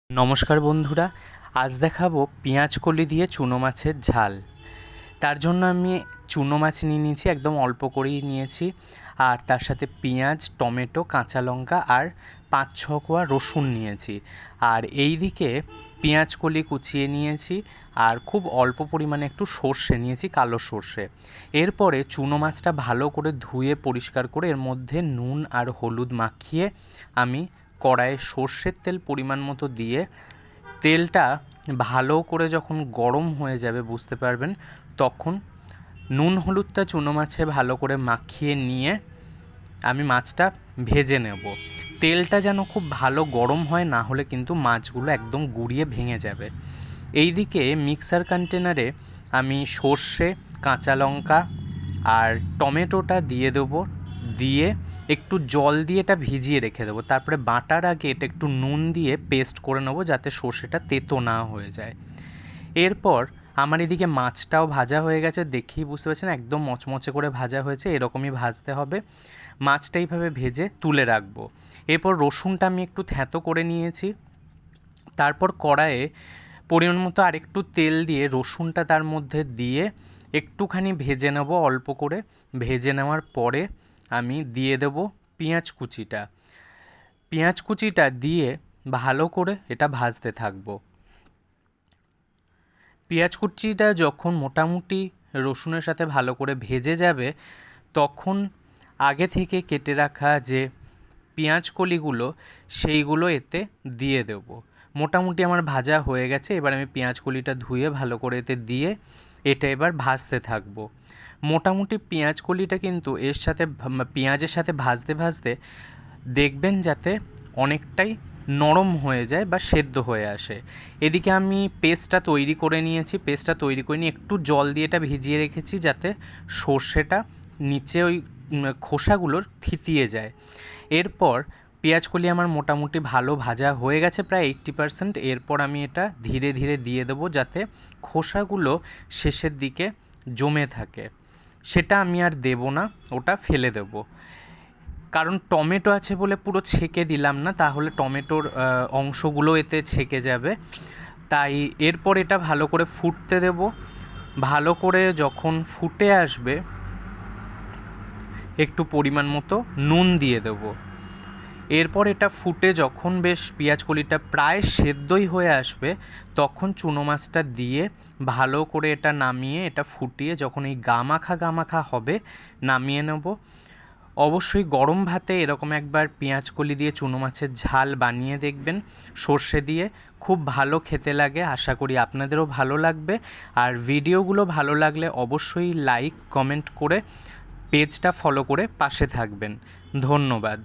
নমস্কার বন্ধুরা, আজ দেখাবো পেঁয়াজ কলি দিয়ে চুনো মাছের ঝাল। তার জন্য আমি চুনো মাছ নিয়ে নিয়েছি, একদম অল্প করেই নিয়েছি। আর তার সাথে পেঁয়াজ, টমেটো, কাঁচা লঙ্কা আর 5-6 কোয়া রসুন নিয়েছি। আর এই দিকে পেঁয়াজ কলি কুচিয়ে নিয়েছি আর খুব অল্প পরিমাণে একটু সর্ষে নিয়েছি, কালো সর্ষে। এরপরে চুনো মাছটা ভালো করে ধুয়ে পরিষ্কার করে এর মধ্যে নুন আর হলুদ মাখিয়ে আমি কড়াইয়ে সর্ষের তেল পরিমাণ মতো দিয়ে তেলটা ভালো করে যখন গরম হয়ে যাবে বুঝতে পারবেন, তখন নুন হলুদটা চুনো মাছে ভালো করে মাখিয়ে নিয়ে আমি মাছটা ভেজে নেব। তেলটা যেন খুব ভালো গরম হয়, না হলে কিন্তু মাছগুলো একদম গুঁড়িয়ে ভেঙে যাবে। এইদিকে মিক্সার কন্টেনারে আমি সর্ষে, কাঁচা লঙ্কা আর টমেটোটা দিয়ে দেবো, দিয়ে একটু জল দিয়ে এটা ভিজিয়ে রেখে দেবো। তারপরে বাটার আগে এটা একটু নুন দিয়ে পেস্ট করে নেবো, যাতে সর্ষেটা তেতো না হয়ে যায়। এরপর আমার এদিকে মাছটাও ভাজা হয়ে গেছে, দেখেই বুঝতে পারছেন একদম মচমচে করে ভাজা হয়েছে, এরকমই ভাজতে হবে। মাছটা এইভাবে ভেজে তুলে রাখবো। এরপর রসুনটা আমি একটু থ্যাতো করে নিয়েছি। তারপর কড়াইয়ে পরিমাণ মতো আরেকটু তেল দিয়ে রসুনটা তার মধ্যে দিয়ে একটুখানি ভেজে নেব, অল্প করে ভেজে নেওয়ার পরে আমি দিয়ে দেব পেঁয়াজ কুচিটা। পেঁয়াজ কুচিটা দিয়ে ভালো করে এটা ভাজতে থাকবো। পেঁয়াজ কুচিটা যখন মোটামুটি রসুনের সাথে ভালো করে ভেজে যাবে, তখন আগে থেকে কেটে রাখা যে পেঁয়াজ কলিগুলো সেইগুলো এতে দিয়ে দেব। মোটামুটি আমার ভাজা হয়ে গেছে, এবার আমি পেঁয়াজ কলিটা ধুয়ে ভালো করে এতে দিয়ে এটা এবার ভাজতে থাকবো। মোটামুটি পেঁয়াজ কলিটা কিন্তু এর সাথে পেঁয়াজের সাথে ভাজতে ভাজতে দেখবেন যাতে অনেকটাই নরম হয়ে যায় বা সেদ্ধ হয়ে আসে। এদিকে আমি পেস্টটা তৈরি করে নিয়েছি। পেস্টটা তৈরি করে নিয়ে একটু জল দিয়ে এটা ভিজিয়ে রেখেছি, যাতে সর্ষেটা নিচে ওই খোসাগুলোর থিতিয়ে যায়। এরপর পেঁয়াজকলি আমার মোটামুটি ভালো ভাজা হয়ে গেছে, প্রায় 80%। এরপর আমি এটা ধীরে ধীরে দিয়ে দেবো, যাতে খোসাগুলো শেষের দিকে জমে থাকে। সেটা আমি আর দেব না, ওটা ফেলে দেবো। কারণ টমেটো আছে বলে পুরো ছেঁকে দিলাম না, তাহলে টমেটোর অংশগুলো এতে ছেঁকে যাবে। তাই এরপর এটা ভালো করে ফুটতে দেব। ভালো করে যখন ফুটে আসবে, একটু পরিমাণ মতো নুন দিয়ে দেব। এরপর এটা ফুটে যখন বেশ পেঁয়াজকলিটা প্রায় সেদ্ধই হয়ে আসবে, তখন চুনো মাছটা দিয়ে ভালো করে এটা নামিয়ে এটা ফুটিয়ে যখন এই গামাখা হবে, নামিয়ে নেব। অবশ্যই গরম ভাতে এরকম একবার পেঁয়াজকলি দিয়ে চুনো মাছের ঝাল বানিয়ে দেখবেন সর্ষে দিয়ে, খুব ভালো খেতে লাগে। আশা করি আপনাদেরও ভালো লাগবে। আর ভিডিওগুলো ভালো লাগলে অবশ্যই লাইক কমেন্ট করে পেজটা ফলো করে পাশে থাকবেন। ধন্যবাদ।